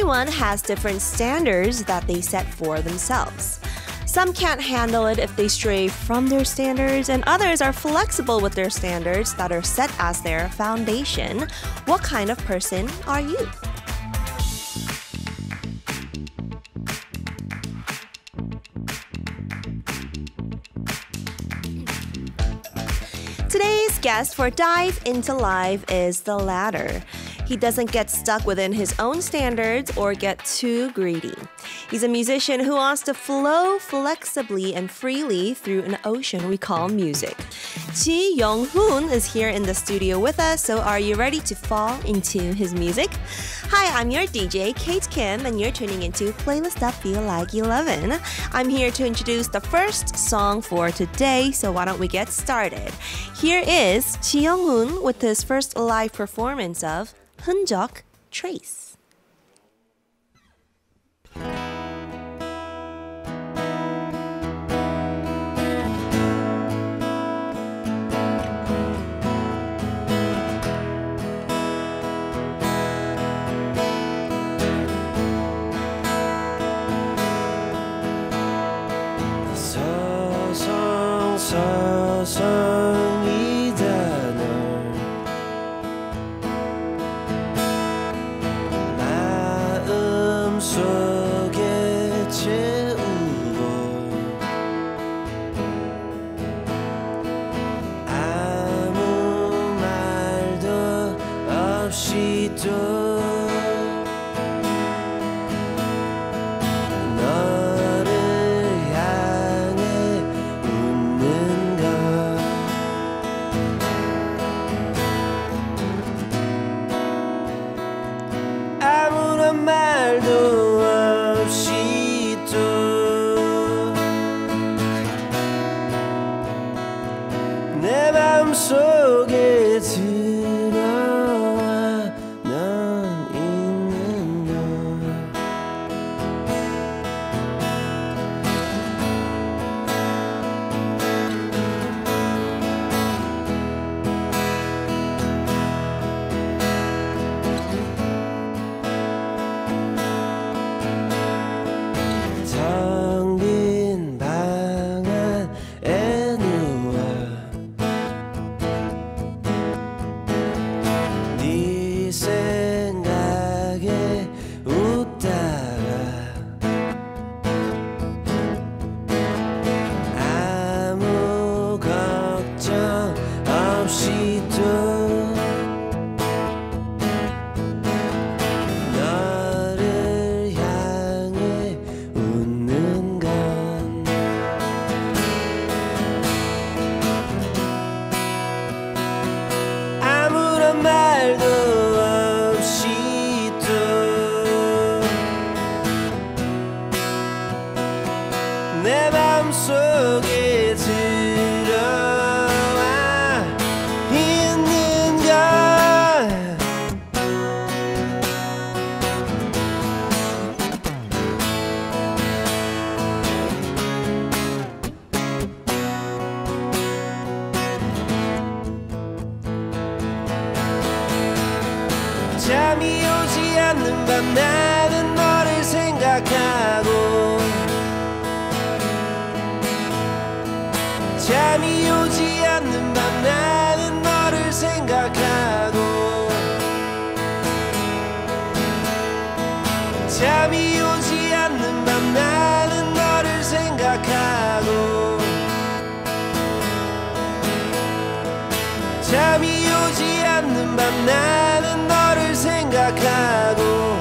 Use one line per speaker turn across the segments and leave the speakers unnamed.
Everyone has different standards that they set for themselves. Some can't handle it if they stray from their standards, and others are flexible with their standards that are set as their foundation. What kind of person are you? Today's guest for Dive Into Life is the latter. He doesn't get stuck within his own standards or get too greedy. He's a musician who wants to flow flexibly and freely through an ocean we call music. Ji Younghoon is here in the studio with us, so are you ready to fall into his music? Hi, I'm your DJ, Kate Kim, and you're tuning into Playlist Up Feel Like 11. I'm here to introduce the first song for today, so why don't we get started? Here is Ji Younghoon with his first live performance of 흔적 Trace.
잠이 오지 않는 밤 나는 너를 생각하고 잠이 오지 않는 밤 나는 너를 생각하고 잠이 오지 않는 밤 나는 너를 생각하고 잠이 오지 않는 밤 나는 너를 생각하고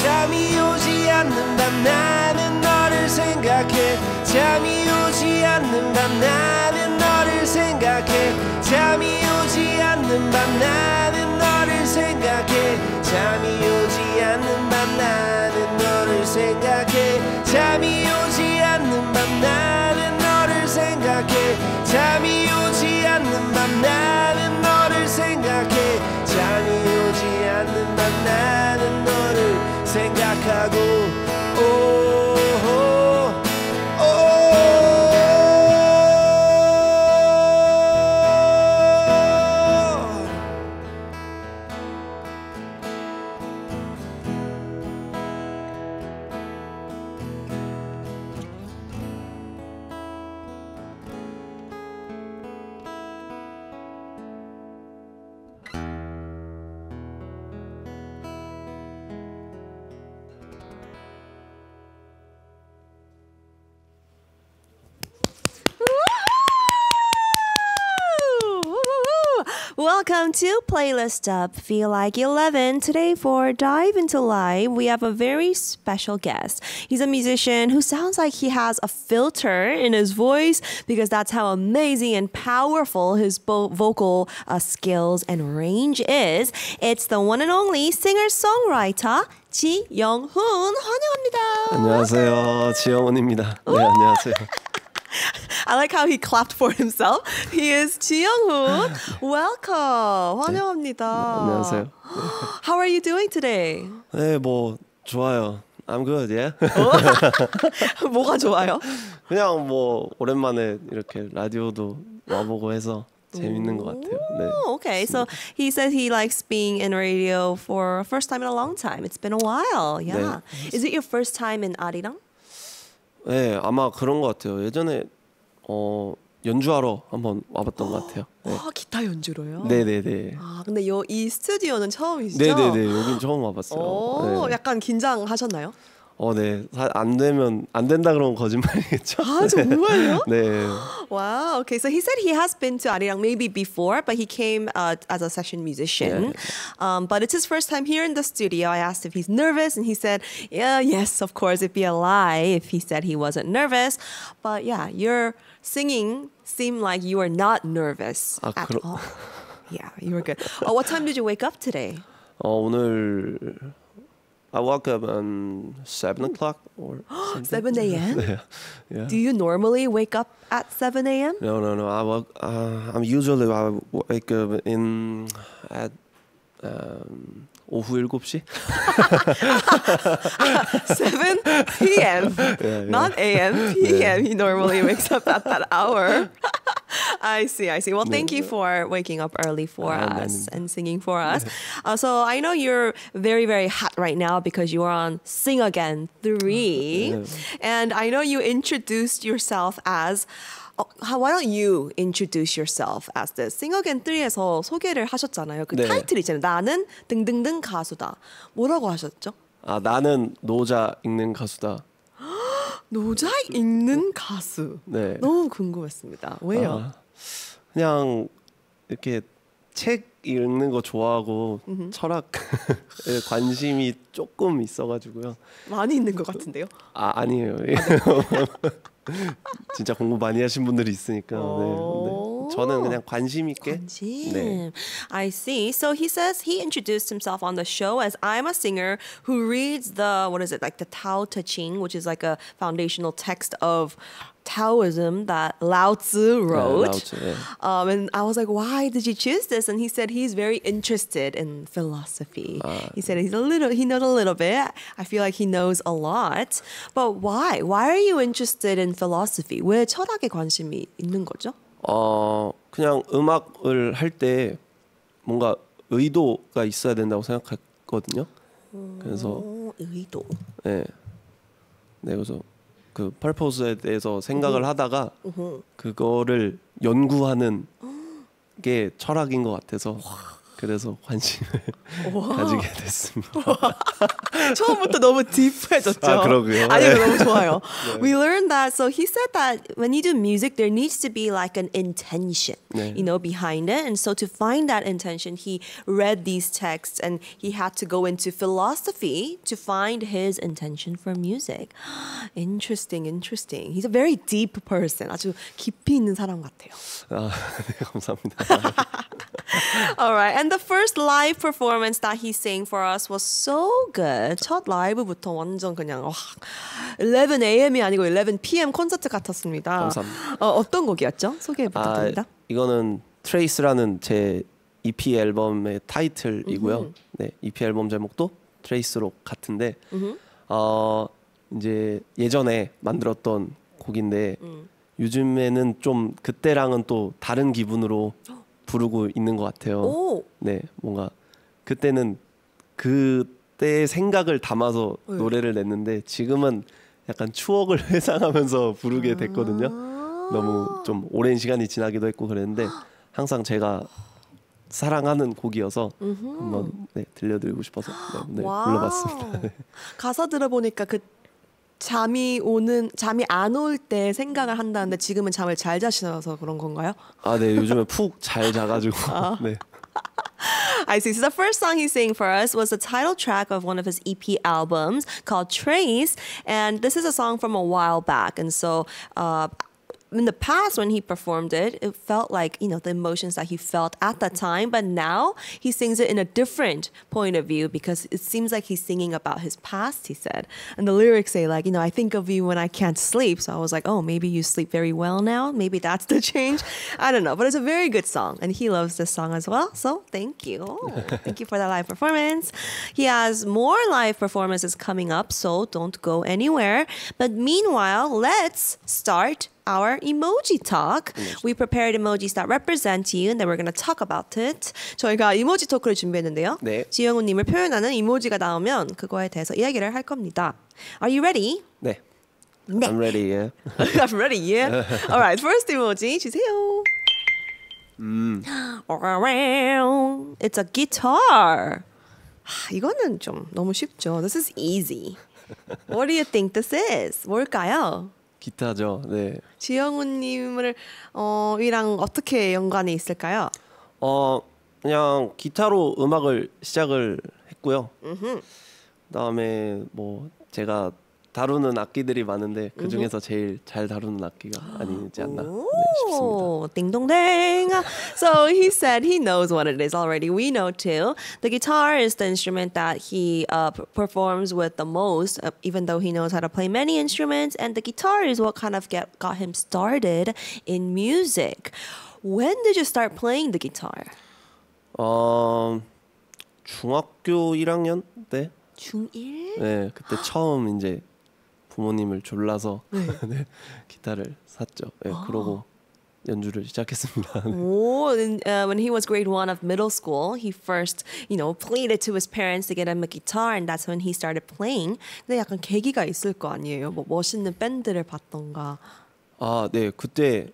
잠이 오지 않는 밤 나는 너를 생각해 잠이 오지 않는 밤 나는 너를 생각해 잠이 오지 않는 밤 나는 너를 생각해 잠이 오지 않는 밤 나는 너를 생각해 잠이 오지 않는 밤 나는
Welcome to Playlist Up, Feel Like 11. Today for Dive Into Live, we have a very special guest. He's a musician who sounds like he has a filter in his voice because that's how amazing and powerful his vocal skills and range is. It's the one and only singer-songwriter, Ji Younghoon. 환영합니다.
안녕하세요. 지영훈입니다. 네, 안녕하세요.
I like how he clapped for himself. He is Ji Younghoon. Welcome. 환영합니다.
안녕하세요.
How are you doing today?
네, 뭐 좋아요. I'm good, yeah.
뭐가 좋아요?
그냥 뭐 오랜만에 이렇게 라디오도 와보고 해서 재밌는 것 같아요. 네.
Okay, so he says he likes being in radio for first time in a long time. It's been a while. Yeah.
네.
Is it your first time in 아리랑?
네, 아마 그런 것 같아요. 예전에 연주하러 한번 와봤던 것 같아요. 네.
기타 연주로요?
네네네.
아, 근데 이 스튜디오는 처음이시죠?
네네네. 여긴 처음 와봤어요. 네.
약간 긴장하셨나요?
네. 안 된다 그러면 거짓말이겠죠.
아, 정말요?
네.
Wow. Okay, so he said he has been to 아리랑 maybe before, but he came as a session musician.
Yeah.
But it's his first time here in the studio. I asked if he's nervous, and he said, "Yeah, yes, of course. It'd be a lie if he said he wasn't nervous." But yeah, your singing seemed like you were not nervous at all. Yeah, you were good. What time did you wake up today?
오늘 I woke up at 7 o'clock or
7 a.m.?
Yeah.
Do you normally wake up at 7 a.m.?
No. I'm usually I wake up at 오후 7시.
7 p.m.
Yeah.
Not a.m. p.m. He normally wakes up at that hour. I see. Well, thank you for waking up early for us and singing for us. So I know you're very, very hot right now because you are on Sing Again 3. And I know you introduced yourself as why don't you introduce yourself as this? Sing Again 3에서 소개를 하셨잖아요. 그
네.
타이틀 있잖아요. 나는 등등등 가수다. 뭐라고 하셨죠?
나는 노자 읽는 가수다.
노자 읽는 가수.
네.
너무 궁금했습니다. 왜요?
그냥 이렇게 책 읽는 거 좋아하고 철학에 관심이 조금 있어가지고요.
많이 있는 것 같은데요?
아니에요. 진짜 공부 많이 하신 분들이 있으니까. 네. 저는 그냥 관심 있게. 네.
I see. So he says he introduced himself on the show as I'm a singer who reads the the Tao Te Ching, which is like a foundational text of Taoism that Lao Tzu wrote.
Lao Tzu, yeah.
And I was like, why did you choose this? And he said he's very interested in philosophy. He said he knows a little bit. I feel like he knows a lot. But why? Why are you interested in philosophy? 왜 철학에 관심이 있는 거죠?
그냥 음악을 할 때 뭔가 의도가 있어야 된다고 생각했거든요. 그래서
의도.
네. 그래서 그 purpose에 대해서 생각을 하다가 그거를 연구하는 게 철학인 것 같아서 그래서 관심을 가지게 됐습니다.
처음부터 너무 딥해졌죠.
그러고요.
아니요, 너무 좋아요. We learned that. So he said that when you do music, there needs to be like an intention, behind it. And so to find that intention, he read these texts and he had to go into philosophy to find his intention for music. Interesting. He's a very deep person. 아주 깊이 있는 사람 같아요.
네, 감사합니다.
All right. And the first live performance that he sang for us was so good. 첫 라이브부터 완전 그냥 11 a.m.이 아니고 11 p.m. 콘서트 같았습니다.
감사합니다.
어떤 곡이었죠? 소개 부탁드립니다.
이거는 트레이스라는 제 EP 앨범의 타이틀이고요. 네, EP 앨범 제목도 트레이스로 같은데 이제 예전에 만들었던 곡인데 요즘에는 좀 그때랑은 또 다른 기분으로 부르고 있는 것 같아요. 네, 뭔가 그때는 그때의 생각을 담아서 노래를 냈는데 지금은 약간 추억을 회상하면서 부르게 됐거든요. 너무 좀 오랜 시간이 지나기도 했고 그랬는데 항상 제가 사랑하는 곡이어서 한번 들려드리고 싶어서 불러봤습니다.
가사 들어보니까 그 잠이 안 올 때 생각을 한다는데 지금은 잠을 잘 자셔서 그런 건가요?
네, 요즘에 푹 잘 자가지고. 네.
I see. So the first song he sang for us was the title track of one of his EP albums called Trace. And this is a song from a while back. And so in the past when he performed it, it felt like, you know, the emotions that he felt at that time. But now he sings it in a different point of view because it seems like he's singing about his past, he said. And the lyrics say like, you know, I think of you when I can't sleep. So I was like, oh, maybe you sleep very well now. Maybe that's the change. I don't know. But it's a very good song. And he loves this song as well. So thank you. Thank you for that live performance. He has more live performances coming up, so don't go anywhere. But meanwhile, let's start our emoji talk. We prepared emojis that represent you, and then we're going to talk about it. 저희가 이모지 토크를 준비했는데요.
네.
지영훈님을 표현하는 이모지가 나오면 그거에 대해서 이야기를 할 겁니다. Are you ready?
네.
네.
I'm ready, yeah.
I'm ready, yeah. Alright, first emoji 주세요. It's a guitar. 이거는 좀 너무 쉽죠. This is easy. What do you think this is? 뭘까요?
기타죠. 네.
지영훈님을 이랑 어떻게 연관이 있을까요?
그냥 기타로 음악을 시작을 했고요. 그다음에 뭐 제가 다루는 악기들이 많은데 그 중에서 제일 잘 다루는 악기가 아니지 않나 싶습니다.
딩동댕. So he said he knows what it is already. We know too. The guitar is the instrument that he performs with the most, even though he knows how to play many instruments. And the guitar is what kind of got him started in music. When did you start playing the guitar?
중학교 1학년 때.
중1?
네, 그때 처음 이제 부모님을 졸라서 네, 기타를 샀죠. 네, 그러고 연주를 시작했습니다.
When he was grade 1 of middle school, he first, you know, pleaded to his parents to get him a guitar, and that's when he started playing. 근데 약간 계기가 있을 거 아니에요? 뭐 멋있는 밴드를 봤던가.
아, 네, 그때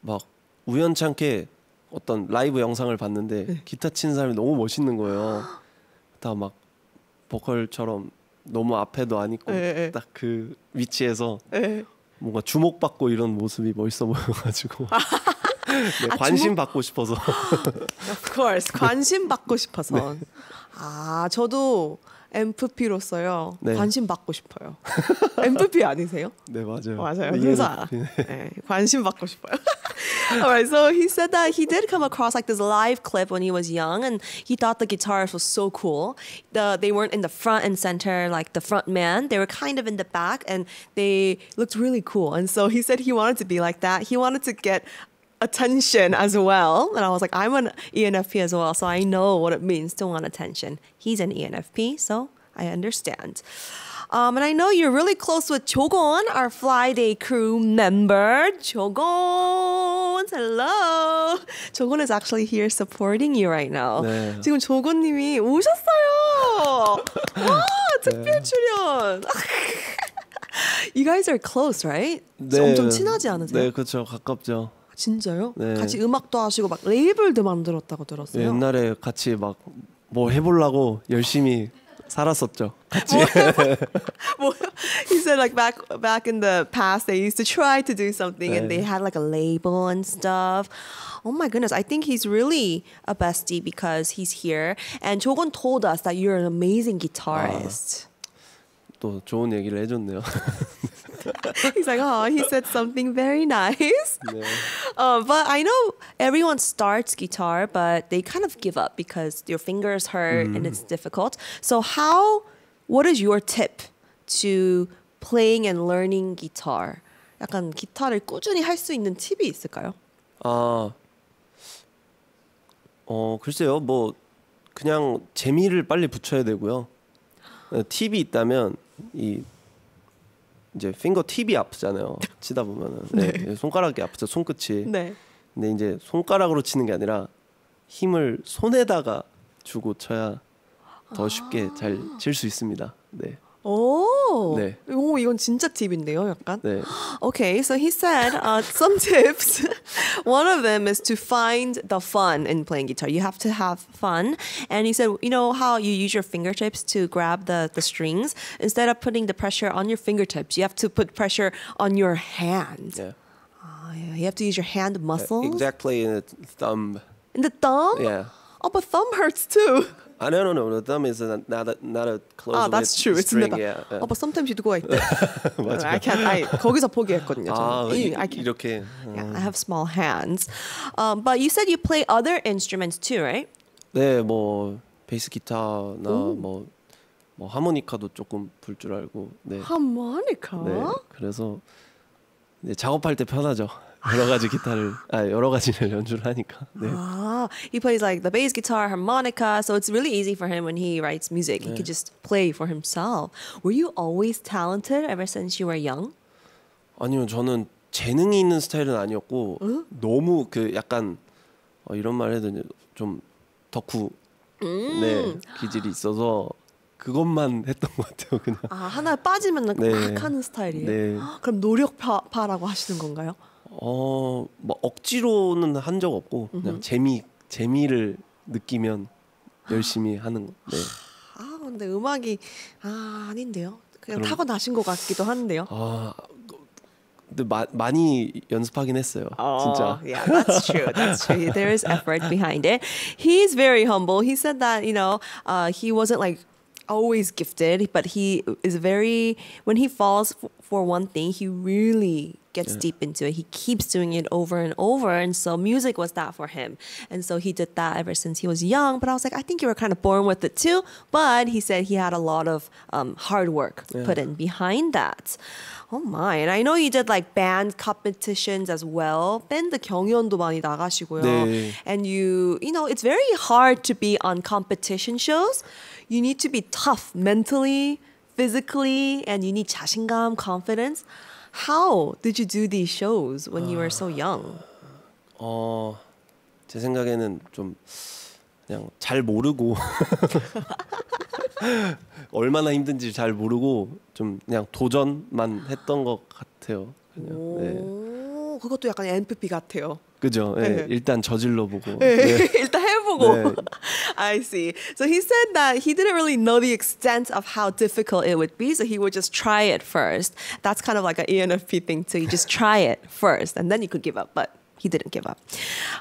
막 우연찮게 어떤 라이브 영상을 봤는데 기타 치는 사람이 너무 멋있는 거예요. 다 막 보컬처럼 너무 앞에도 안 있고 딱 그 위치에서 뭔가 주목받고 이런 모습이 멋있어 보여가지고 네, 관심 받고 싶어서.
Of course, 관심 받고 싶어서.
네.
아, 저도 MFP로서요.
네.
관심 받고 싶어요. MFP 아니세요?
네, 맞아요.
맞아요.
네,
그래서 네, 관심 받고 싶어요. Alright, so he said that he did come across like this live clip when he was young, and he thought the guitars was so cool. They weren't in the front and center like the front man. They were kind of in the back, and they looked really cool. And so he said he wanted to be like that. He wanted to get attention as well. And I was like, I'm an ENFP as well, so I know what it means to want attention. He's an ENFP, so I understand. And I know you're really close with Jogon, our Fly Day crew member. Jogon, hello. Jogon is actually here supporting you right now.
네.
지금 조건님이 오셨어요. 와, 특별 출연. You guys are close, right?
네.
엄청 친하지 않으세요?
네, 그렇죠. 가깝죠.
진짜요?
네. 같이
음악도 하시고 막 레이블도 만들었다고 들었어요.
옛날에 같이 막 뭐 해보려고 열심히 살았었죠. 같이.
He said like back in the past they used to try to do something and they had like a label and stuff. Oh my goodness, I think he's really a bestie because he's here. And Jogon told us that you're an amazing guitarist.
또 좋은 얘기를 해줬네요.
He's like, oh, he said something very nice.
네.
But I know everyone starts guitar, but they kind of give up because your fingers hurt and it's difficult. So what is your tip to playing and learning guitar? 약간 기타를 꾸준히 할 수 있는 팁이 있을까요?
글쎄요. 뭐 그냥 재미를 빨리 붙여야 되고요. 팁이 있다면 이제 핑거 팁이 아프잖아요. 치다 보면은 네. 손가락이 아프죠. 손끝이. 네. 근데 이제 손가락으로 치는 게 아니라 힘을 손에다가 주고 쳐야 더 쉽게 잘 칠 수 있습니다. 네.
오,
네.
오, 이건 진짜 팁인데요, 약간.
네.
Okay, so he said some tips. One of them is to find the fun in playing guitar. You have to have fun. And he said, you know how you use your fingertips to grab the strings? Instead of putting the pressure on your fingertips, you have to put pressure on your hand.
Yeah.
Yeah. You have to use your hand muscles.
Exactly in the thumb.
In the thumb?
Yeah.
Oh, but thumb hurts too.
No. The thumb is not a close
that's true.
string.
It's
Yeah.
Oh, but sometimes you do go like that. I can't. 거기서 포기했거든요.
이렇게.
Yeah, I have small hands. But you said you play other instruments too, right?
네, 뭐 베이스 기타나 뭐 하모니카도 조금 불 줄 알고. 네.
하모니카?
네. 그래서 네, 작업할 때 편하죠. 여러 가지를 연주를 하니까. 네.
He plays like the bass guitar, harmonica, so it's really easy for him when he writes music. He could just play for himself. Were you always talented ever since you were young?
아니요, 저는 재능이 있는 스타일은 아니었고 너무 그 약간 이런 말 해도 좀 덕후 네, 기질이 있어서 그것만 했던 것 같아요, 그냥.
하나에 빠지면 막 하는 스타일이에요.
네.
그럼 노력파라고 하시는 건가요?
뭐 억지로는 한 적 없고 그냥 재미를 느끼면 열심히 하는 거. 네.
근데 음악이 아닌데요. 그냥 타고나신 것 같기도 한데요.
근데 많이 연습하긴 했어요. 진짜.
Yeah, that's true. That's true. There is effort behind it. He's very humble. He said that, he wasn't like always gifted, but he is when he falls for one thing, he really gets deep into it. He keeps doing it over and over. And so music was that for him. And so he did that ever since he was young. But I was like, I think you were kind of born with it too. But he said he had a lot of hard work put in behind that. Oh my. And I know you did like band competitions as well. 밴드 경연도 많이 나가시고요.
네.
And it's very hard to be on competition shows. You need to be tough mentally, physically, and you need 자신감, confidence. How did you do these shows when you were so young?
제 생각에는 좀 그냥 잘 모르고 얼마나 힘든지 잘 모르고 좀 그냥 도전만 했던 것 같아요. 그냥. 네.
그것도 약간 NPP 같아요.
그죠? 네. 일단 저질러 보고.
네. 일단 해보고.
네.
I see. So he said that he didn't really know the extent of how difficult it would be, so he would just try it first. That's kind of like an ENFP thing too. You just try it first, and then you could give up. But he didn't give up.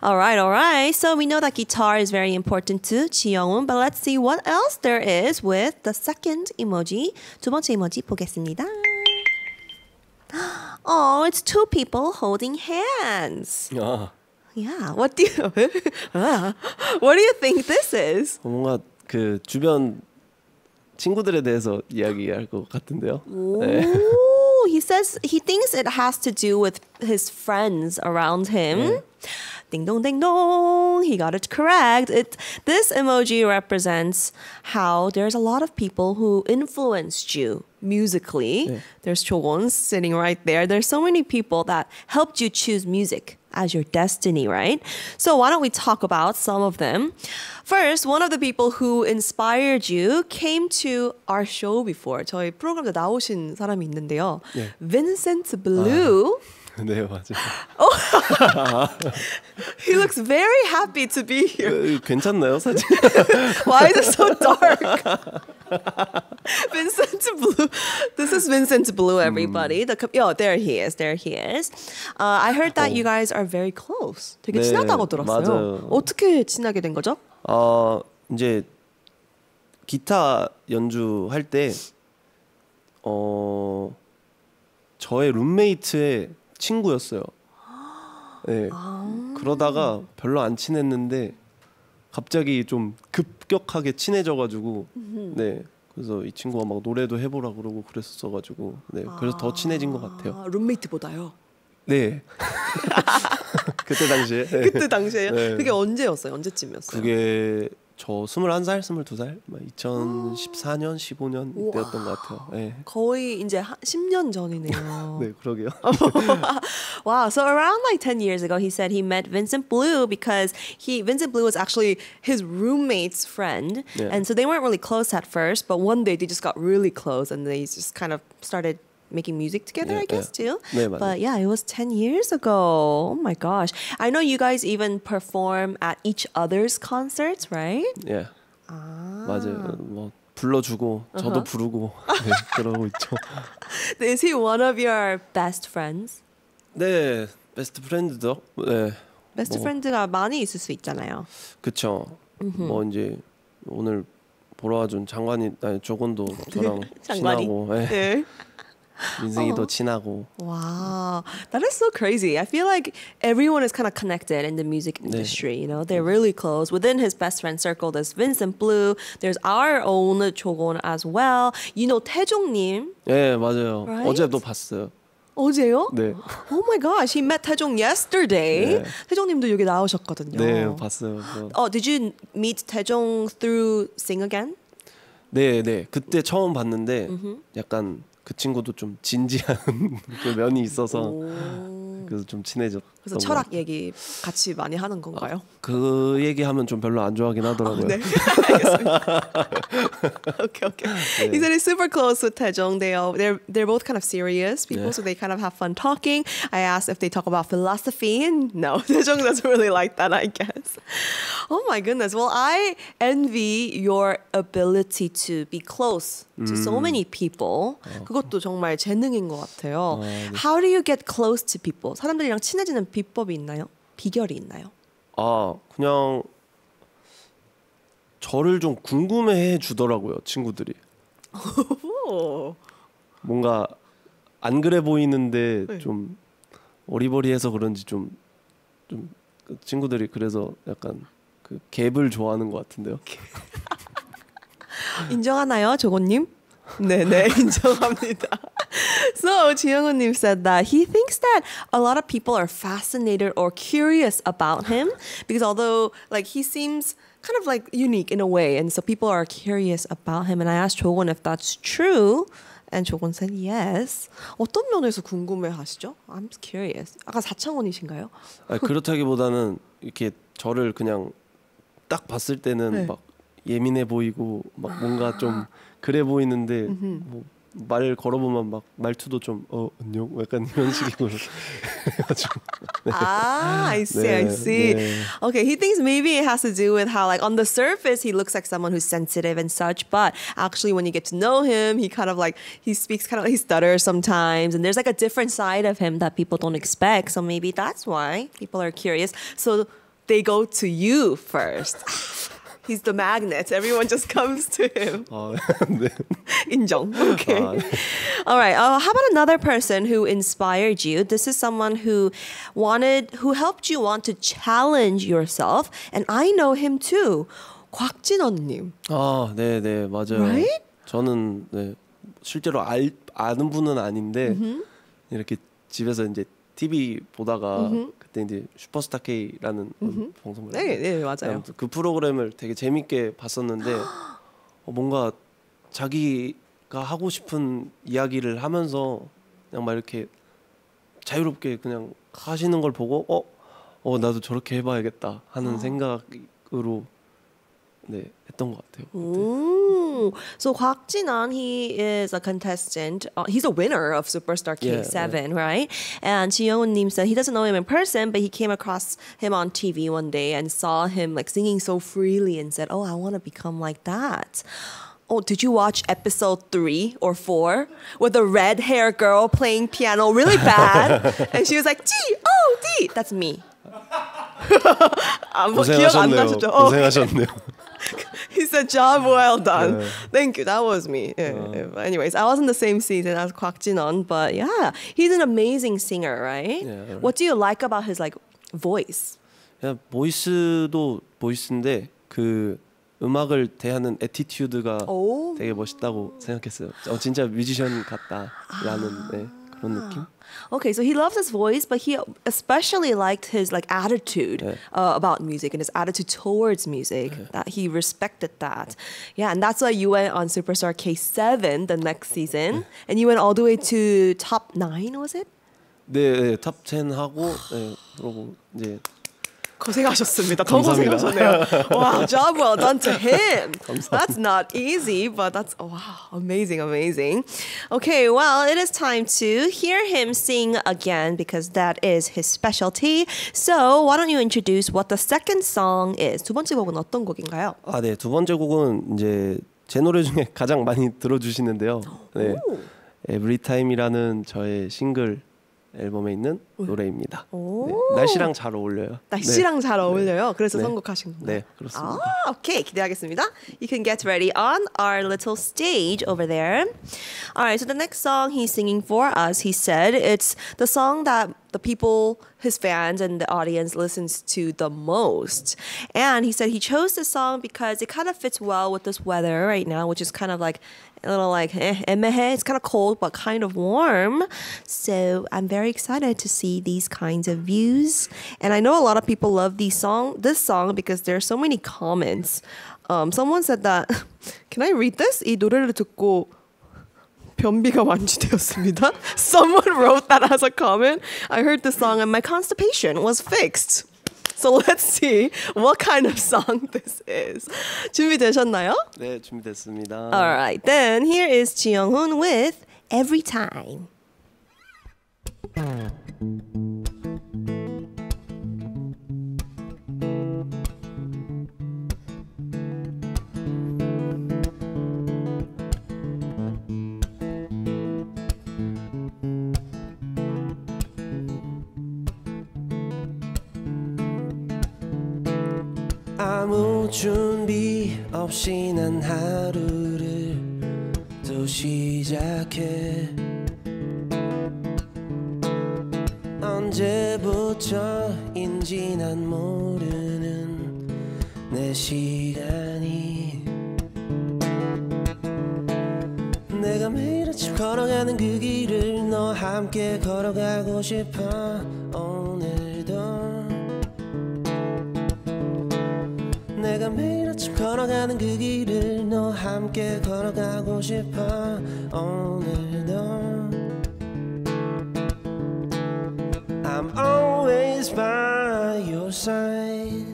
All right. So we know that guitar is very important to Ji Younghoon, but let's see what else there is with the second emoji. 두 번째 emoji 보겠습니다. Oh, it's two people holding hands. Yeah. What do you think this is?
뭔가 그 주변 친구들에 대해서 이야기할 것 같은데요. 네.
He says he thinks it has to do with his friends around him. Ding dong ding dong. He got it correct. This emoji represents how there's a lot of people who influenced you musically.
네.
There's Jogon sitting right there. There's so many people that helped you choose music as your destiny, right? So why don't we talk about some of them? First, one of the people who inspired you came to our show before. 저희 프로그램에 나오신 사람이 있는데요.
네.
Vincent Blue.
네, 맞아요.
He looks very happy to be here.
괜찮나요, 사진?
Why is it so dark? Vincent Blue. This is Vincent Blue, everybody. There he is. I heard that you guys are very close. 되게
네,
친하다고 들었어요.
맞아요.
어떻게 친하게 된 거죠?
이제 기타 연주할 때 저의 룸메이트의 친구였어요. 네. 그러다가 별로 안 친했는데 갑자기 좀 급격하게 친해져가지고 네. 그래서 이 친구가 막 노래도 해보라 그러고 그랬었어가지고 네. 그래서 더 친해진 것 같아요.
룸메이트보다요?
네. 그때 당시에. 네.
그때 당시에요? 네. 그게 언제였어요? 언제쯤이었어요?
그게 저 21살, 22살? 2014년, 15년 이때였던 것 같아요. 네.
거의 이제 10년 전이네요.
네, 그러게요.
Wow, so around like 10 years ago, he said he met Vincent Blue because Vincent Blue was actually his roommate's friend.
Yeah.
And so they weren't really close at first, but one day they just got really close and they just kind of started making music together, I guess, too.
네, 맞아요.
But yeah, it was 10 years ago. Oh my gosh. I know you guys even perform at each other's concerts, right?
예. 맞아요. 뭐 불러주고 저도 부르고 네, 그러고 있죠.
Is he one of your best friends?
네, 베스트 프렌드죠. 네.
베스트 프렌드가 많이 있을 수 있잖아요.
그쵸. 뭐 이제 오늘 보러 와준 장관이 아니 조건도 저랑 친하고
네.
민승이도 친하고.
Wow, that is so crazy. I feel like everyone is kind of connected in the music industry. You know, they're really close. Within his best friend circle, there's Vincent Blue. There's our own Jogon as well. You know, 태종님.
네, 맞아요.
Right?
어제도 봤어요.
어제요?
네.
Oh my gosh, he met Taejong yesterday.
네.
태종님도 여기 나오셨거든요.
네, 봤어요.
Did you meet Taejong through Sing Again?
네, 네. 그때 처음 봤는데 약간 그 친구도 좀 진지한 그 면이 있어서 그래서 좀 친해졌던
그래서 철학 얘기 같이 많이 하는 건가요?
그 얘기하면 좀 별로 안 좋아하긴 하더라고요.
네. 알겠습니다. Okay.
네.
He said he's super close with Taejong. They're both kind of serious people, so they kind of have fun talking. I asked if they talk about philosophy, and no, Taejong doesn't really like that, I guess. Oh my goodness. Well, I envy your ability to be close to so many people. 그것도 정말 재능인 것 같아요.
네.
How do you get close to people? 사람들이랑 친해지는 비법이 있나요? 비결이 있나요?
그냥 저를 좀 궁금해해 주더라고요, 친구들이. 뭔가 안 그래 보이는데
네.
좀 어리버리해서 그런지 좀 친구들이 그래서 약간 그 갭을 좋아하는 것 같은데요.
인정하나요, 조건님? 네네, 인정합니다. So, Ji Younghoon said that he thinks that a lot of people are fascinated or curious about him because although like he seems kind of like unique in a way, and so people are curious about him. And I asked Jogon if that's true, and Jogon said yes. 어떤 면에서 궁금해하시죠? I'm curious. 아까 사창원이신가요?
그렇다기보다는 이렇게 저를 그냥 딱 봤을 때는
네.
막 예민해 보이고 막 뭔가 좀 그래 보이는데 뭐 말 걸어보면 막 말투도 좀 안녕 약간 이런 식으로 해가지고
I see, I see.
네.
Okay, he thinks maybe it has to do with how, like, on the surface, he looks like someone who's sensitive and such, but actually, when you get to know him, he kind of like, he speaks kind of, he stutters sometimes, and there's like a different side of him that people don't expect, so maybe that's why people are curious. So they go to you first. He's the magnet. Everyone just comes to him.
네.
인정. Okay. All right. How about another person who inspired you? This is someone who helped you want to challenge yourself. And I know him too. 곽진원님.
네, 맞아요.
Right?
저는 네, 실제로 아는 분은 아닌데 이렇게 집에서 이제 TV 보다가 그때 이제 슈퍼스타 K라는 방송을
네, 맞아요.
그 프로그램을 되게 재밌게 봤었는데 뭔가 자기가 하고 싶은 이야기를 하면서 그냥 막 이렇게 자유롭게 그냥 하시는 걸 보고 나도 저렇게 해봐야겠다 하는 생각으로 네, 했던 것 같아요.
Ooh. So Kwak Jinan, he is a contestant. He's a winner of Superstar K7, right? And Ji Younghoon said he doesn't know him in person, but he came across him on TV one day and saw him like singing so freely and said, I want to become like that. Did you watch episode 3 or 4 with the red hair girl playing piano really bad? And she was like, G-O-D! That's me.
고생하셨네요. 고생하셨네요.
He said, job well done. Thank you. That was me. Anyways, I was in the same season as Kwak Jinon, but yeah, he's an amazing singer, right?
Yeah.
What do you like about his like voice?
그냥 보이스도 보이스인데 그 음악을 대하는 애티튜드가 되게 멋있다고 생각했어요. 진짜 뮤지션 같다라는 네, 그런 느낌.
Okay, so he loves his voice, but he especially liked his like attitude about music and his attitude towards music. That he respected that. Yeah, and that's why you went on Superstar K7 the next season, and you went all the way to top 9, was it?
네, 탑 10 하고 네, 그러고 이제
고생하셨습니다. 더 고생하셨네요. Wow, job well done to him. That's not easy, but that's wow, amazing. Okay, well, it is time to hear him sing again because that is his specialty. So, why don't you introduce what the second song is? 두 번째 곡은 어떤 곡인가요?
네, 두 번째 곡은 이제 제 노래 중에 가장 많이 들어주시는데요. 네, Everytime이라는 저의 싱글 앨범에 있는 노래입니다.
오.
네, 날씨랑 잘 어울려요.
날씨랑
네.
잘 어울려요. 그래서
네.
선곡하신 건가요?
네, 그렇습니다.
아, 오케이. 기대하겠습니다. You can get ready on our little stage over there. All right, so the next song he's singing for us, he said it's the song that the people, his fans and the audience listens to the most. And he said he chose this song because it kind of fits well with this weather right now, which is kind of like a little like 애매해. It's kind of cold but kind of warm. So I'm very excited to see these kinds of views. And I know a lot of people love this song because there are so many comments. Someone said that, can I read this? 이 노래를 듣고 변비가 완치되었습니다. Someone wrote that as a comment. I heard the song and my constipation was fixed. So let's see what kind of song this is. 준비되셨나요?
네, 준비됐습니다.
Alright, then here is Ji Younghoon with Everytime.
아무 준비 없이 난 하루를 또 시작해 언제부터인지 난 모르는 내 시간이 내가 매일 아침 걸어가는 그 길을 너와 함께 걸어가고 싶어 오늘도 내가 매일 아침 걸어가는 그 길을 너와 함께 걸어가고 싶어 오늘도 I'm always by your side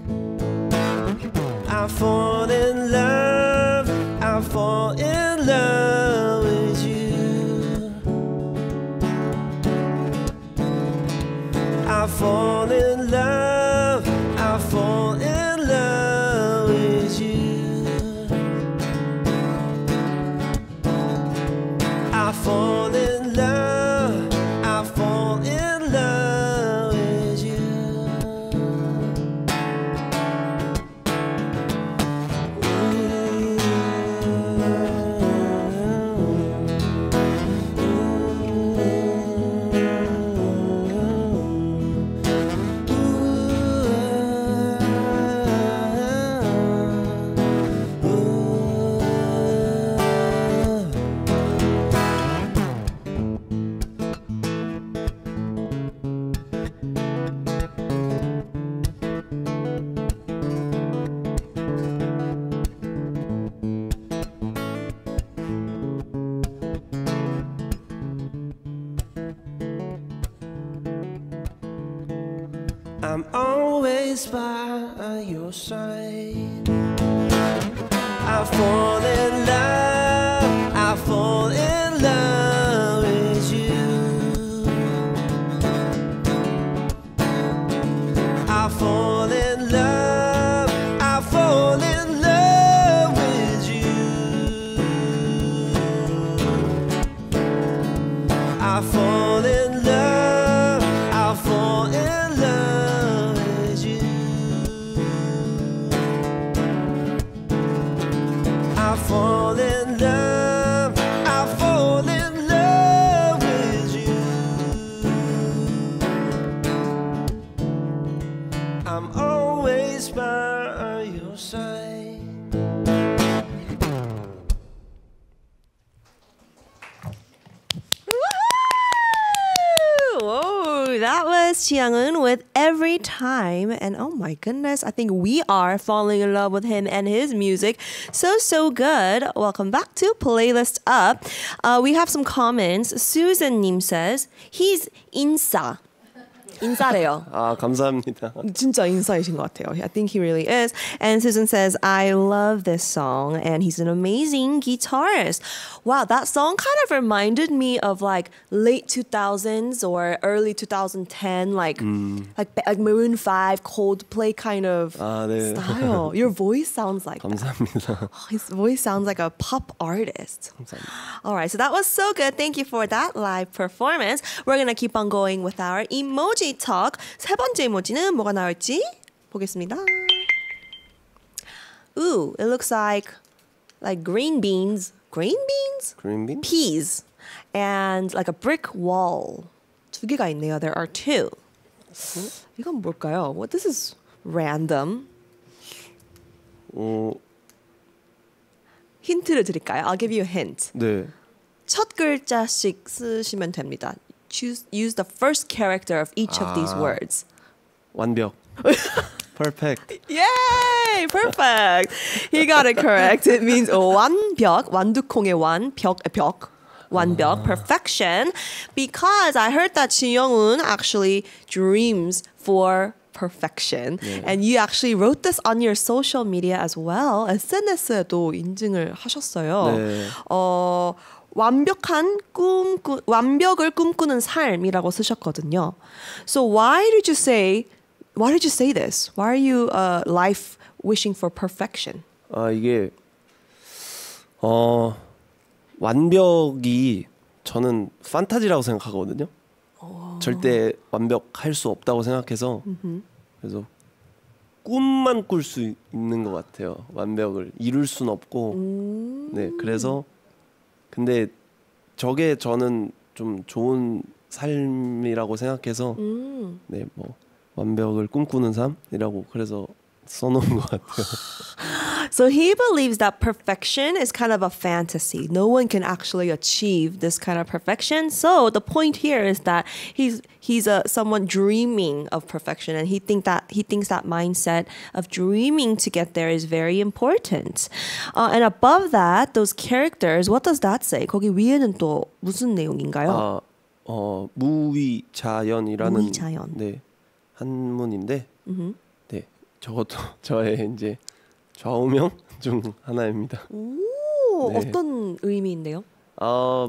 I fall in love I fall in love with you I fall in love I fall in love with you I fall in love I fall in love with you I'm always by your side I fall in love I fall in love with you I fall in love I fall in love with you I fall in love I fall in love with you I fall in love I fall in love with you I'm always by your side
Whoa, that was Ji Younghoon with Everytime. And oh my goodness, I think we are falling in love with him and his music. So good. Welcome back to Playlist Up. We have some comments. Susan Nim says, he's insa. 인싸래요.
아, 감사합니다.
진짜 인싸이신 것 같아요. I think he really is. And Susan says, I love this song and he's an amazing guitarist. Wow, that song kind of reminded me of like late 2000s or early 2010 like Maroon 5, Coldplay kind of
아, 네.
style. Your voice sounds like
감사합니다.
that. His voice sounds like a pop artist.
감사합니다.
All right, so that was so good. Thank you for that live performance. We're going to keep on going with our emoji talk. 세 번째 이모지는 뭐가 나올지 보겠습니다. Ooh, it looks like green beans. Green beans?
Green bean?
Peas. And like a brick wall. 두 개가 있네요. There are two. 이건 뭘까요? What? This is random. 힌트를 드릴까요? I'll give you a hint.
네.
첫 글자씩 쓰시면 됩니다. Use the first character of each of these words.
완벽. Perfect.
Yay! Perfect. He got it correct. It means 완벽, 완두콩의 완, 벽. 완벽, perfection. Because I heard that Ji Younghoon actually dreams for perfection.
네.
And you actually wrote this on your social media as well. SNS에도 인증을 하셨어요.
네.
완벽을 꿈꾸는 삶이라고 쓰셨거든요. So why did you say this? Why are you life wishing for perfection?
아, 이게 완벽이 저는 판타지라고 생각하거든요. 절대 완벽할 수 없다고 생각해서 그래서 꿈만 꿀 수 있는 것 같아요. 완벽을 이룰 순 없고 네, 그래서 근데 저게 저는 좀 좋은 삶이라고 생각해서 네, 뭐 완벽을 꿈꾸는 삶이라고 그래서 써놓은 것 같아요.
So he believes that perfection is kind of a fantasy. No one can actually achieve this kind of perfection. So the point here is that he's someone dreaming of perfection, and he thinks that mindset of dreaming to get there is very important. And above that, those characters, what does that say? 거기 위에는 또 무슨 내용인가요?
무위자연이라는
무위자연.
네, 한문인데 네, 저것도 저의 이제 좌우명 중 하나입니다.
오,
네.
어떤 의미인데요?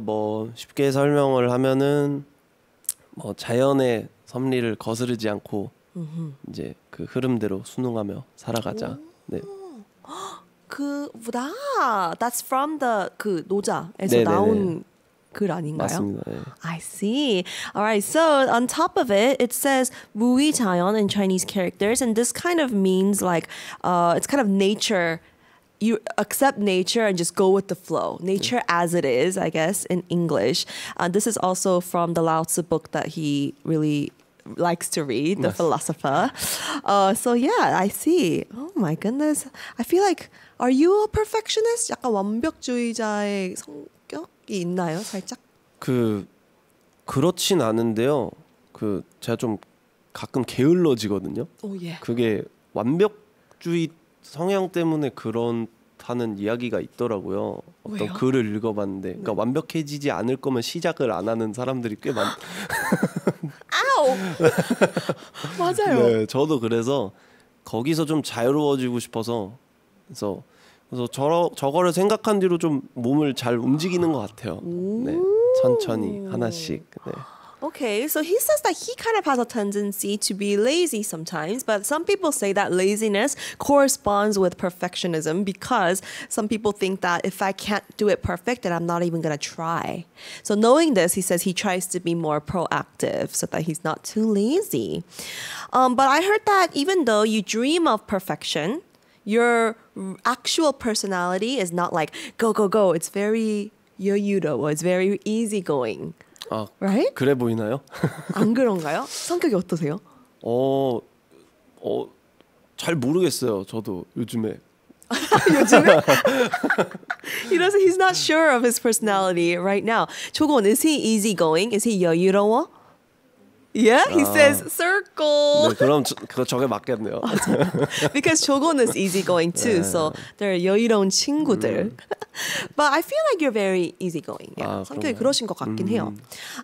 뭐 쉽게 설명을 하면은 뭐 자연의 섭리를 거스르지 않고 이제 그 흐름대로 순응하며 살아가자. 네.
That's from the 그 노자에서
네네네.
나온 글 아닌가요?
맞습니다. 네.
I see. All right. So on top of it, it says 무위자연 in Chinese characters, and this kind of means like it's kind of nature. You accept nature and just go with the flow. Nature as it is, I guess, in English. This is also from the Lao Tzu book that he really likes to read, the philosopher. So yeah, I see. Oh my goodness. I feel like, are you a perfectionist? 약간 완벽주의자의 성격이 있나요, 살짝?
그렇진 않은데요. 제가 좀 가끔 게을러지거든요.
Oh yeah.
그게 완벽주의 성향 때문에 그렇다는 이야기가 있더라고요. 어떤
왜요?
글을 읽어봤는데, 그러니까 완벽해지지 않을 거면 시작을 안 하는 사람들이 꽤 많.
아우. 맞아요.
네, 저도 그래서 거기서 좀 자유로워지고 싶어서 그래서 저거를 생각한 뒤로 좀 몸을 잘 움직이는 것 같아요. 네, 천천히 하나씩. 네.
Okay, so he says that he kind of has a tendency to be lazy sometimes, but some people say that laziness corresponds with perfectionism because some people think that if I can't do it perfect, then I'm not even going to try. So knowing this, he says he tries to be more proactive so that he's not too lazy. But I heard that even though you dream of perfection, your actual personality is not like go, go, go. It's very 여유로워. It's very easygoing.
아,
Right?
그래 보이나요?
안 그런가요? 성격이 어떠세요?
잘 모르겠어요. 저도 요즘에.
요즘에? He's not sure of his personality right now. 조건, is he easygoing? Is he 여유로워? Yeah, he says circle.
네, 그럼 저게 맞겠네요.
Because 조건 is easygoing too, so they're 여유로운 친구들. But I feel like you're very easygoing. Yeah, 성격이 그러신 것 같긴 해요.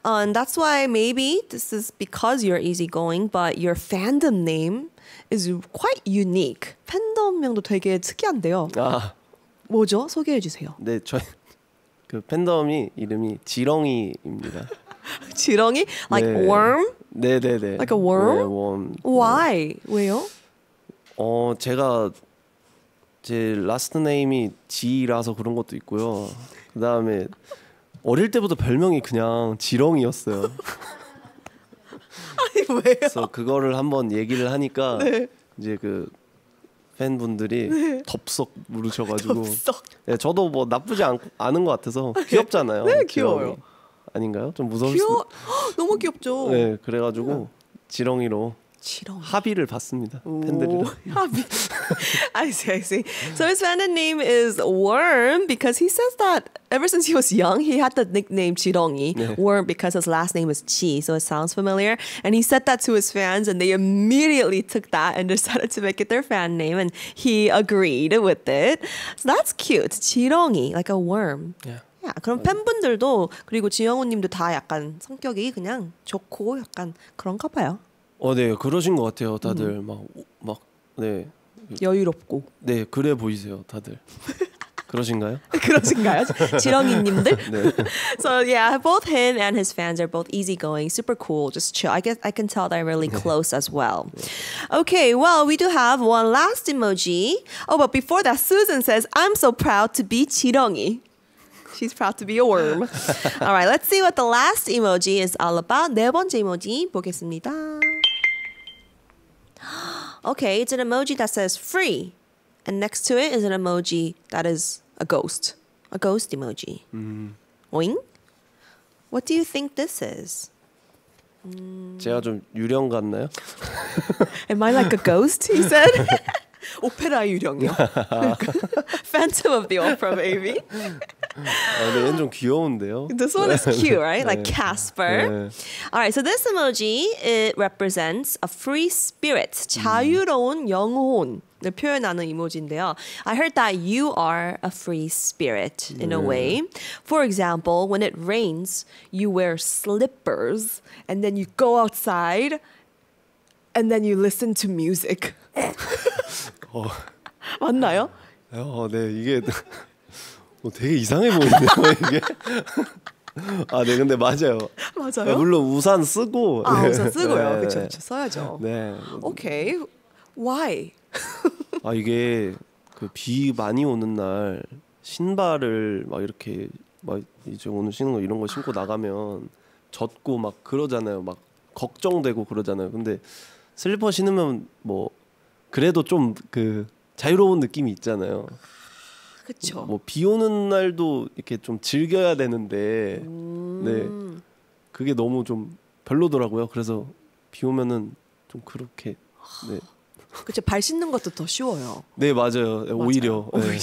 And that's why maybe this is because you're easygoing, but your fandom name is quite unique. 팬덤명도 되게 특이한데요. 뭐죠? 소개해 주세요.
네, 저희 그 팬덤이 이름이 지렁이입니다.
지렁이? Like worm?
네네네.
Like a worm?
네, worm.
Why? 왜요?
제가 제 라스트 네임이 지라서 그런 것도 있고요. 그 다음에 어릴 때부터 별명이 그냥 지렁이였어요.
아니 왜요?
그래서 그거를 한번 얘기를 하니까
네.
이제 그 팬분들이
네.
덥석 물으셔가지고
덥석.
네, 저도 뭐 나쁘지 않은 것 같아서 귀엽잖아요.
네, 귀여워요.
아닌가요? 좀 무서울
귀여워. 너무 귀엽죠.
네, 그래가지고 지렁이로
지렁이.
합의를 받습니다. 팬들이랑.
합의. I see. So his fandom name is Worm because he says that ever since he was young, he had the nickname 지렁이,
네.
Worm, because his last name is Ji, so it sounds familiar. And he said that to his fans, and they immediately took that and decided to make it their fan name, and he agreed with it. So that's cute. 지렁이, like a worm.
Yeah.
야, 그럼 팬분들도 그리고 지영훈님도 다 약간 성격이 그냥 좋고 약간 그런가 봐요.
네, 그러신 것 같아요. 다들 네,
여유롭고.
네, 그래 보이세요, 다들. 그러신가요?
그러신가요? 지렁이님들?
네.
So yeah, both him and his fans are both easygoing, super cool, just chill. I guess I can tell they're really close as well. Okay, well, we do have one last emoji. Oh, but before that, Susan says, I'm so proud to be 지렁이. She's proud to be a worm. All right, let's see what the last emoji is all about. 네 번째 emoji 보겠습니다. Okay, it's an emoji that says free. And next to it is an emoji that is a ghost emoji. Oing? What do you think this is?
제가 좀 유령 같나요?
Am I like a ghost? He said. 오페라 유령이요. Phantom of the Opera, baby.
근데 얘는 좀 귀여운데요.
This one is cute, right? Like Casper.
네.
All right, so this emoji, it represents a free spirit, 자유로운 영혼을 표현하는 이모지인데요. I heard that you are a free spirit in a way. For example, when it rains, you wear slippers and then you go outside and then you listen to music. 맞나요?
네, 이게 되게 이상해 보이네요, 이게. 네, 근데 맞아요.
맞아요?
물론 우산 쓰고.
우산 쓰고요.
네.
그렇죠, 써야죠.
네.
Okay, why?
이게 그 비 많이 오는 날 신발을 막 이렇게 막 이제 오늘 신는 거 이런 거 신고 나가면 젖고 막 그러잖아요. 막 걱정되고 그러잖아요. 근데 슬리퍼 신으면 뭐 그래도 좀 그 자유로운 느낌이 있잖아요.
그렇죠.
뭐 비 오는 날도 이렇게 좀 즐겨야 되는데, 네, 그게 너무 좀 별로더라고요. 그래서 비 오면은 좀 그렇게, 네,
그렇죠. 발 씻는 것도 더 쉬워요.
네 맞아요. 오히려. 네.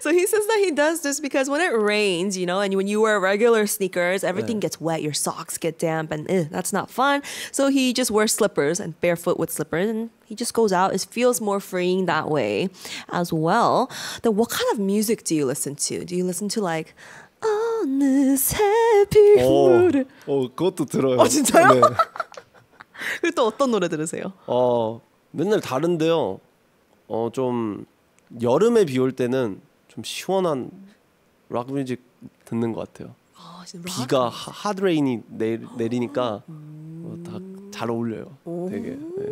So he says that he does this because when it rains, you know, and when you wear regular sneakers, everything gets wet, your socks get damp, and that's not fun. So he just wears slippers and barefoot with slippers, and he just goes out. It feels more freeing that way as well. Then what kind of music do you listen to? Do you listen to like 어느새 비를
그것도 들어요.
진짜요?
네.
그리고 또 어떤 노래 들으세요?
맨날 다른데요. 좀 여름에 비 올 때는 좀 시원한 락 뮤직 듣는 것 같아요. 비가 하드레인이 내리니까 다 잘 어울려요. 되게. 네.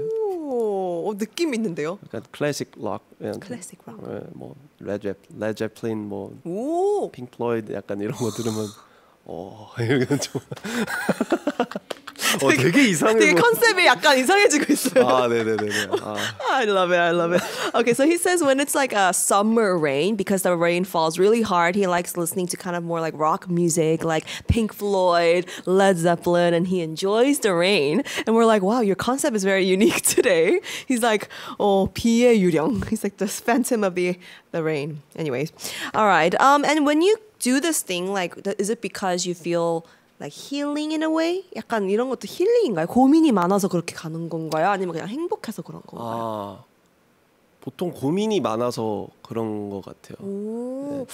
느낌 있는데요.
약간 클래식 락.
클래식 락.
네, 뭐 레드 제플린, 뭐 핑크 플로이드 약간 이런 거 들으면 이런 좀. 되게 이상해.
되게 컨셉이 약간 이상해지고 있어요.
네네네.
I love it. Okay, so he says when it's like a summer rain, because the rain falls really hard, he likes listening to kind of more like rock music, like Pink Floyd, Led Zeppelin, and he enjoys the rain. And we're like, wow, your concept is very unique today. He's like, 비의 유령. He's like the phantom of the rain. Anyways, all right. And when you do this thing, like, is it because you feel like healing in a way? 약간 이런 것도 힐링인가요? 고민이 많아서 그렇게 가는 건가요? 아니면 그냥 행복해서 그런 건가요?
보통 고민이 많아서 그런 것 같아요.
오,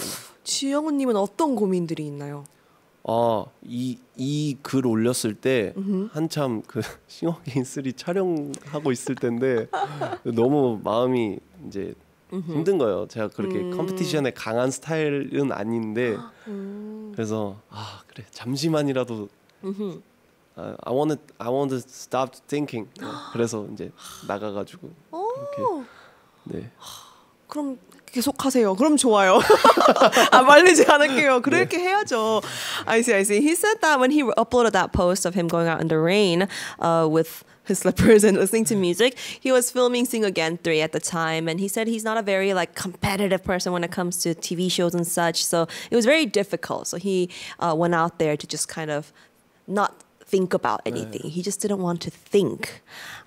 지영훈님은 어떤 고민들이 있나요?
이 글 올렸을 때 한참 그 싱어게인 3 촬영하고 있을 텐데 너무 마음이 이제 힘든 거예요. 제가 그렇게 컴피티션에 강한 스타일은 아닌데 그래서 그래 잠시만이라도 I want to stop thinking. 그래서 이제 나가가지고 그렇게 네.
그럼 계속 하세요. 그럼 좋아요. 말리지 않을게요. 그렇게 해야죠. I see. He said that when he uploaded that post of him going out in the rain with his slippers and listening to music, he was filming Sing Again 3 at the time, and he said he's not a very like competitive person when it comes to TV shows and such, so it was very difficult. So he went out there to just kind of not think about anything. He just didn't want to think.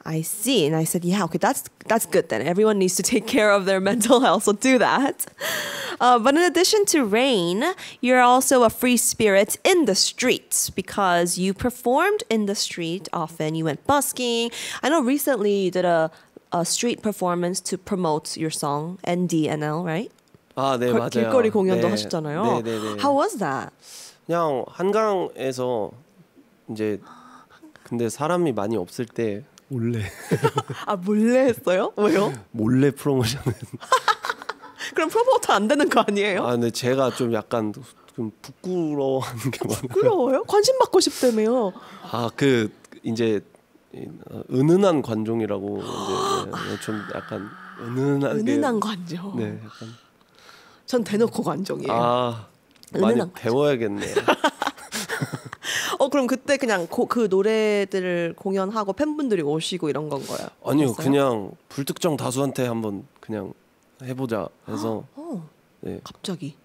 I see. And I said, yeah, okay, that's good then. Everyone needs to take care of their mental health, so do that. But in addition to Rain, you're also a free spirit in the streets because you performed in the street often. You went busking. I know recently you did a street performance to promote your song, NDNL, right?
네, 맞아요.
길거리 공연도
네.
하셨잖아요.
네.
How was that?
그냥 한강에서 이제 근데 사람이 많이 없을 때 몰래
몰래 했어요? 왜요?
몰래 프로모션을
그럼 프로모터 안 되는 거 아니에요?
근데 제가 좀 약간 좀 부끄러워하는 게 많아요.
부끄러워요? 관심 받고 싶다며요.
그 이제 은은한 관종이라고 이제 좀 약간 은은한
관종.
네, 약간
전 대놓고 관종이에요.
많이
은은한
배워야겠네요.
그럼 그때 그냥 그 노래들을 공연하고 팬분들이 오시고 이런 건가요?
아니요, 그냥 불특정 다수한테 한번 그냥 해보자 해서 네,
갑자기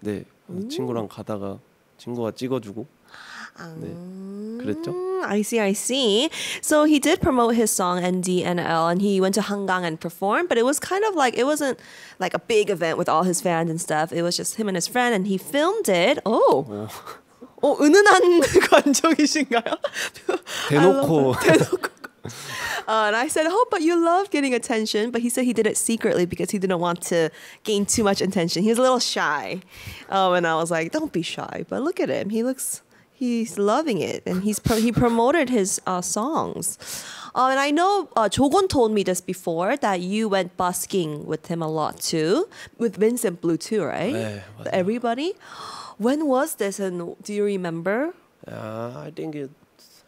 네 친구랑 가다가 친구가 찍어주고 네 그랬죠.
I see. So he did promote his song NDNL and he went to Hangang and performed, but it was kind of like it wasn't like a big event with all his fans and stuff. It was just him and his friend, and he filmed it. 은은한 관종이신가요?
대놓고.
And I said, but you love getting attention. But he said he did it secretly because he didn't want to gain too much attention. He was a little shy. And I was like, don't be shy. But look at him. He's loving it. And he promoted his songs. And I know Jogon told me this before that you went busking with him a lot too. With Vincent Blue too, right?
네, 맞아요.
Everybody? When was this and do you remember?
I think it's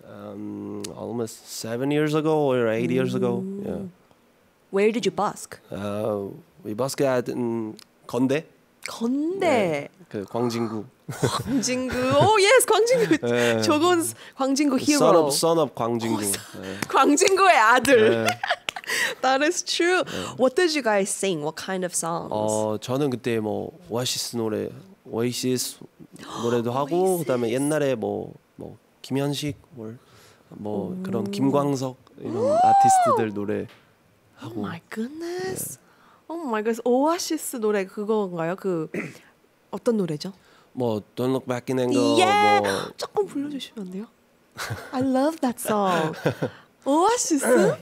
almost 7 years ago or 8 years ago. Yeah.
Where did you busk?
We busked at 건대.
건대.
그 광진구.
광진구. Oh yes, 광진구.
네.
Jogon's 광진구 hero.
Son of 광진구. 네.
광진구의 아들.
네.
That is true. What did you guys sing? What kind of songs?
저는 그때 뭐 오아시스 노래도 하고 그다음에 옛날에 뭐 김현식 그런 김광석 이런 아티스트들 노래 하고.
Oh my goodness. Oh my goodness. 오아시스 노래 그건가요? 어떤 노래죠?
Don't Look Back in Anger.
Yeah. 조금 불러주시면 안 돼요? I love that song. 오아시스?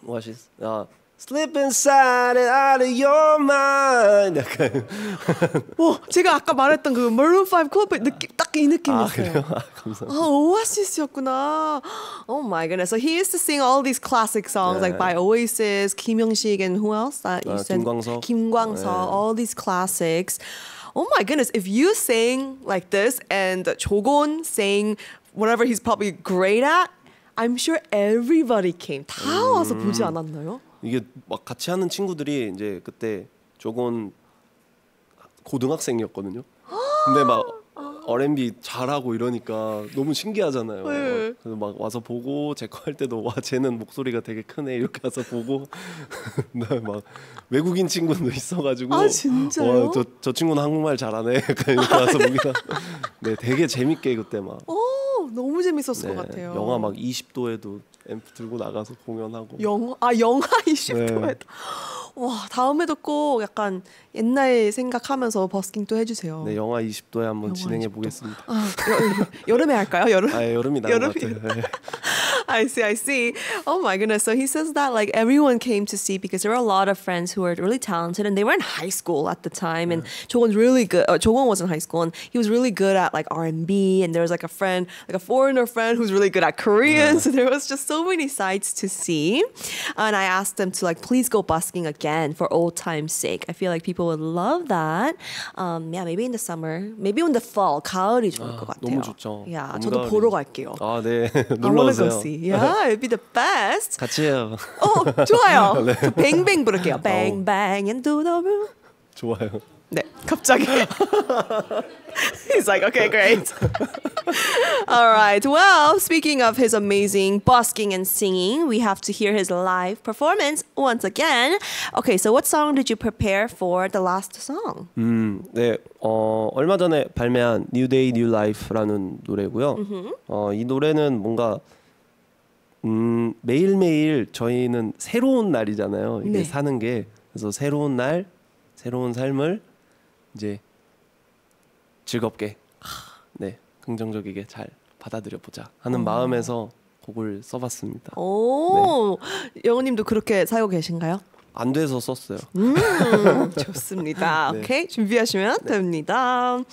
오아시스. Slip inside and out of your mind. 약간.
제가 아까 말했던 그 Maroon 5 클럽의 느낌 딱 이 느낌이었어요.
그래요? 감사합니다.
오아시스였구나. Oh my goodness. So he used to sing all these classic songs like by Oasis, 김영식, and who else? That you said? 김광석. All these classics. Oh my goodness. If you sing like this and Jogon sang whatever he's probably great at, I'm sure everybody came. 다 와서 보지 않았나요?
이게 막 같이 하는 친구들이 이제 그때 조건 고등학생이었거든요. 근데 막 R&B 잘하고 이러니까 너무 신기하잖아요.
네.
그래서 막 와서 보고 제 거 할 때도 와 쟤는 목소리가 되게 크네 이렇게 와서 보고 막 외국인 친구도 있어가지고
진짜요?
저 친구는 한국말 잘하네 약간 이렇게 와서 보기가 네 되게 재밌게 그때 막
너무 재밌었을 것 같아요.
영하 막 20도에도 앰프 들고 나가서 공연하고.
영하 20도에. 와, 다음에도 꼭 약간 옛날 생각하면서 버스킹 또 해주세요.
네, 영하 20도에 한번 진행해 보겠습니다.
여름에 할까요?
여름이 나은 것 같아요. 네.
I see. Oh my goodness. So he says that like everyone came to see because there were a lot of friends who were really talented and they were in high school at the time. And Jogon's really good. Jogon was in high school and he was really good at like R&B. And there was like a friend, like a foreigner friend who's really good at Korean. So there was just so many sights to see. And I asked them to like, please go busking again for old time's sake. I feel like people would love that. Yeah, maybe in the summer, maybe in the fall, 가을이 좋을 것 같아요.
너무 좋죠.
Yeah, 저도 보러 갈게요.
아, 네.
I
놀러
want to go
오세요.
see. Yeah, it'd be the best.
같이 해요.
좋아요.
네.
저 뱅뱅 부를게요. Bang bang into the room.
좋아요.
네, 갑자기. He's like, okay, great. All right. Well, speaking of his amazing busking and singing, we have to hear his live performance once again. Okay, so what song did you prepare for the last song?
네, 얼마 전에 발매한 New Day, New Life라는 노래고요. 이 노래는 뭔가 매일매일 저희는 새로운 날이잖아요. 이게
네.
사는 게. 그래서 새로운 날, 새로운 삶을 이제 즐겁게, 네, 긍정적이게 잘 받아들여 보자 하는 마음에서 곡을 써봤습니다.
오, 영훈님도 그렇게 살고 계신가요?
안 돼서 썼어요.
좋습니다.
네.
Okay, 준비하시면 됩니다.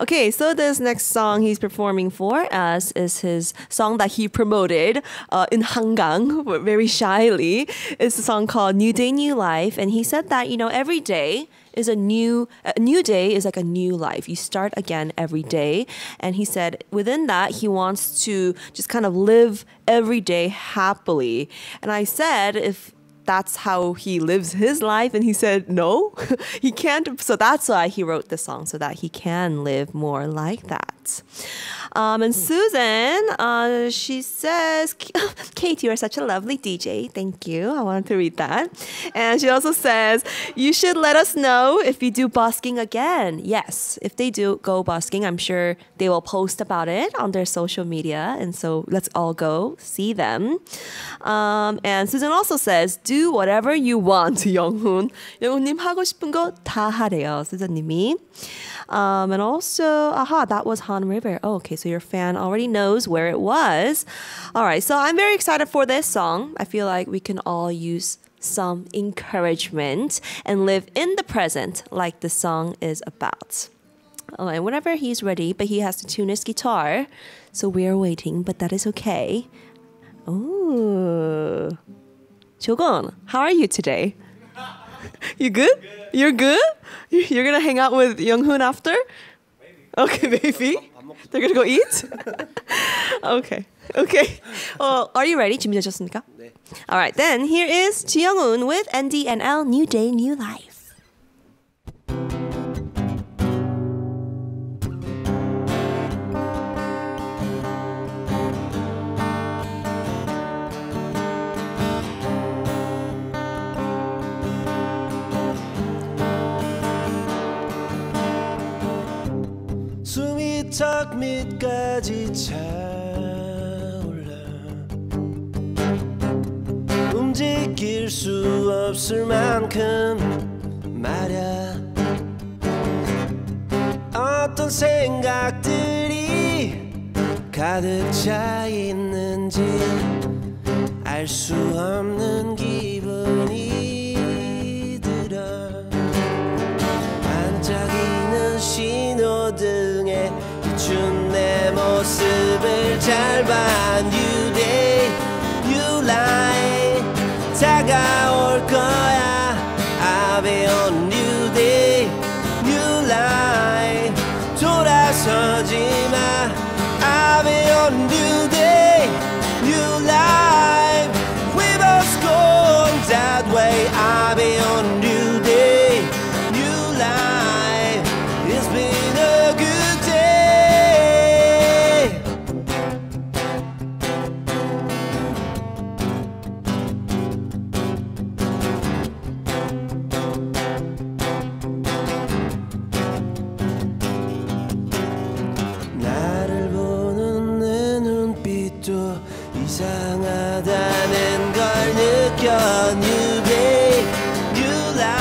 Okay, so this next song he's performing for us is his song that he promoted in Hangang, but very shyly. It's a song called New Day, New Life, and he said that, you know, every day is a new day is like a new life. You start again every day. And he said within that, he wants to just kind of live every day happily. And I said, if that's how he lives his life, and he said no, he can't. So that's why he wrote the song, so that he can live more like that. And Susan, she says, Kate, you are such a lovely DJ. Thank you. I wanted to read that. And she also says, you should let us know if you do busking again. Yes, if they do go busking, I'm sure they will post about it on their social media. And so let's all go see them. And Susan also says, do whatever you want, Younghoon. 영훈님 하고 싶은 거 다 하래요, 수자님이. And also, that was Han River. Oh, okay, so your fan already knows where it was. All right, so I'm very excited for this song. I feel like we can all use some encouragement and live in the present like the song is about. Oh, and whenever he's ready, but he has to tune his guitar, so we are waiting, but that is okay. Oh, Jogon, how are you today? You good? You're good? You're gonna hang out with Younghoon after? Maybe. Okay, maybe. They're gonna go eat? Okay. Are you ready? 준비되셨습니까?
네.
All right, then here is Ji Younghoon with NDNL New Day, New Life.
숨이 턱 밑까지 차올라 움직일 수 없을 만큼 말야 어떤 생각들이 가득 차 있는지 알 수 없는 기분이 들어 반짝이는 신호등에 비춘 내 모습을 잘 봐 New day, new life 다가올 거야 I'll be on new day, new life 돌아서지 마 I'll be on new day, new life We must go that way I'll be on new day, new life It's been a good day 나를 보는 내 눈빛도 이상하다는 걸 느껴 New day, new life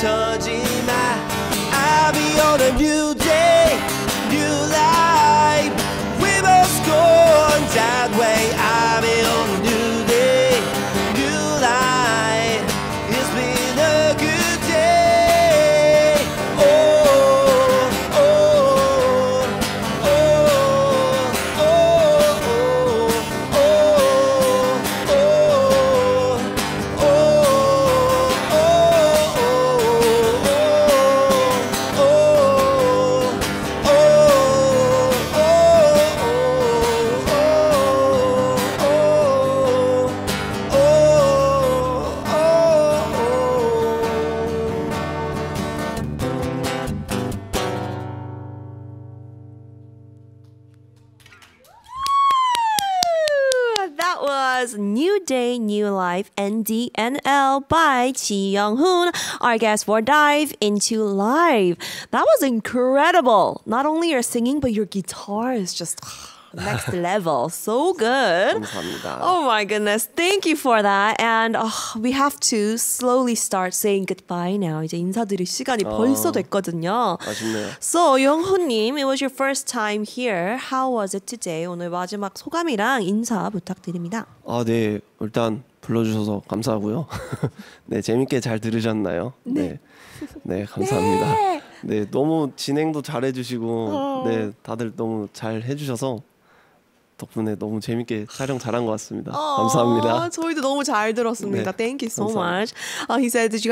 멈춰지 마. I'll be on a new day, new life. We must go on that way. I'll be on a new day, new life. It's been a good day. Oh, oh, oh, oh, oh, oh,
That was New Day, New Life, NDNL by Ji Younghoon, our guest for Dive into Live. That was incredible. Not only your singing, but your guitar is just next level. So good.
감사합니다.
Oh my goodness. Thank you for that. And we have to slowly start saying goodbye now. 이제 인사드릴 시간이 벌써 됐거든요.
아쉽네요.
So, 영훈님, it was your first time here. How was it today? 오늘 마지막 소감이랑 인사 부탁드립니다.
네. 일단 불러주셔서 감사하고요. 네, 재밌게 잘 들으셨나요? 네. 네, 감사합니다. 네, 너무 진행도 잘 해주시고, 네, 다들 너무 잘 해주셔서 덕분에 너무 재밌게 촬영 잘한 것 같습니다. 감사합니다.
저희도 너무 잘 들었습니다.
네,
Thank you so
감사합니다.
much. He said, did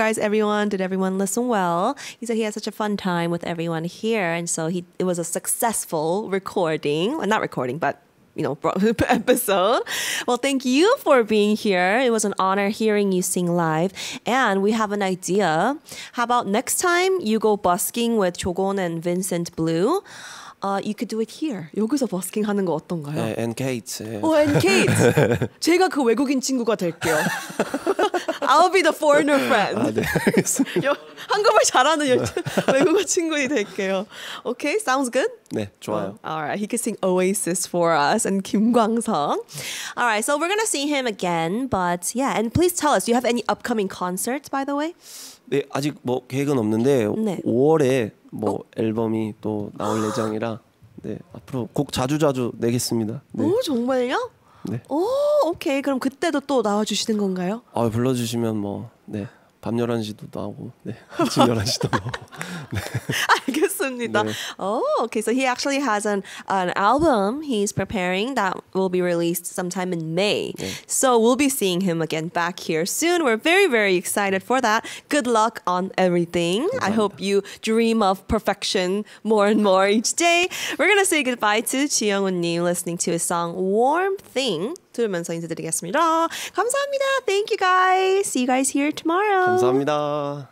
everyone listen well? He said he had such a fun time with everyone here. And so it was a successful recording. Well, not recording, but episode. Well, thank you for being here. It was an honor hearing you sing live. And we have an idea. How about next time you go busking with Jogon and Vincent Blue? You could do it here. 여기서 버스킹 하는 거 어떤가요?
네, and Kate.
and Kate. 제가 그 외국인 친구가 될게요. I'll be the foreigner friend.
네, 알겠습니다.
한국말 잘하는 외국어 친구이 될게요. Okay, sounds good?
네, 좋아요.
All right, he could sing Oasis for us and 김광석. All right, so we're gonna see him again, but yeah, and please tell us, do you have any upcoming concerts, by the way?
네, 아직 뭐 계획은 없는데
네.
5월에 뭐 앨범이 또 나올 예정이라 네, 앞으로 곡 자주 내겠습니다. 네.
오, 정말요?
네.
오, 오케이. 그럼 그때도 또 나와주시는 건가요?
불러주시면 뭐 네. 밤 11시도 나오고 네. 아침 11시도 나오고 네.
알겠습니다.
네.
Oh, okay. So he actually has an album he's preparing that will be released sometime in May.
네.
So we'll be seeing him again back here soon. We're very, very excited for that. Good luck on everything.
감사합니다.
I hope you dream of perfection more and more each day. We're going to say goodbye to Ji Younghoon listening to his song Warm Thing. 들으면서 인사드리겠습니다. 감사합니다. Thank you guys. See you guys here tomorrow.
감사합니다.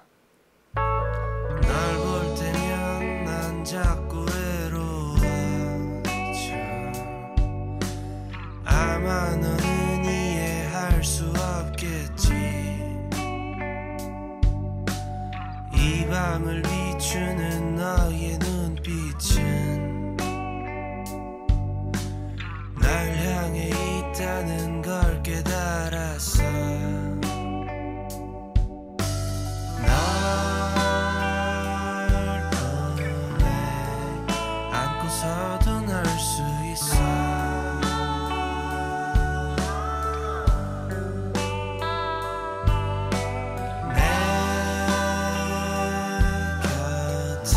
날 볼 때면 난 자꾸 외로워져. 아마 너는 이해할 수 없겠지. 이 밤을 비추는 너의 눈빛은 날 향해 있다는 걸 깨달았어. 널 품에 안고서도 날 수 있어. 내 곁에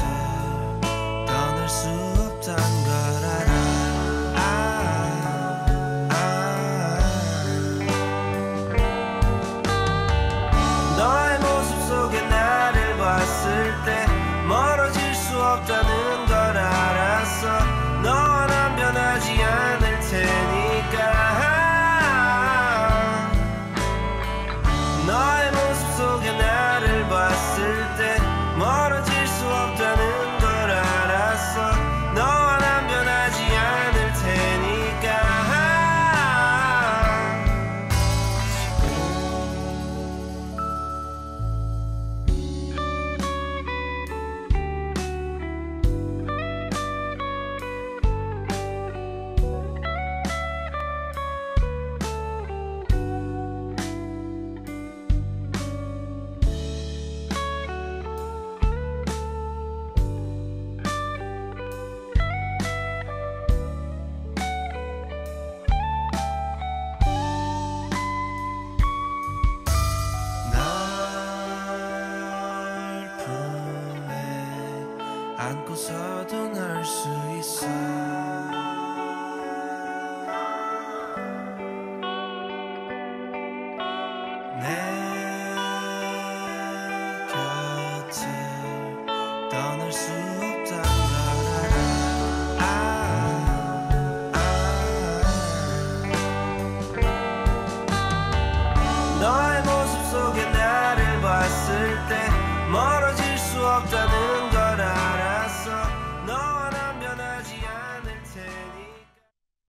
안고서도 날 수 있어 내 곁을 떠날 수 없단 걸 알아 너의 모습 속에 나를 봤을 때 멀어질 수 없다는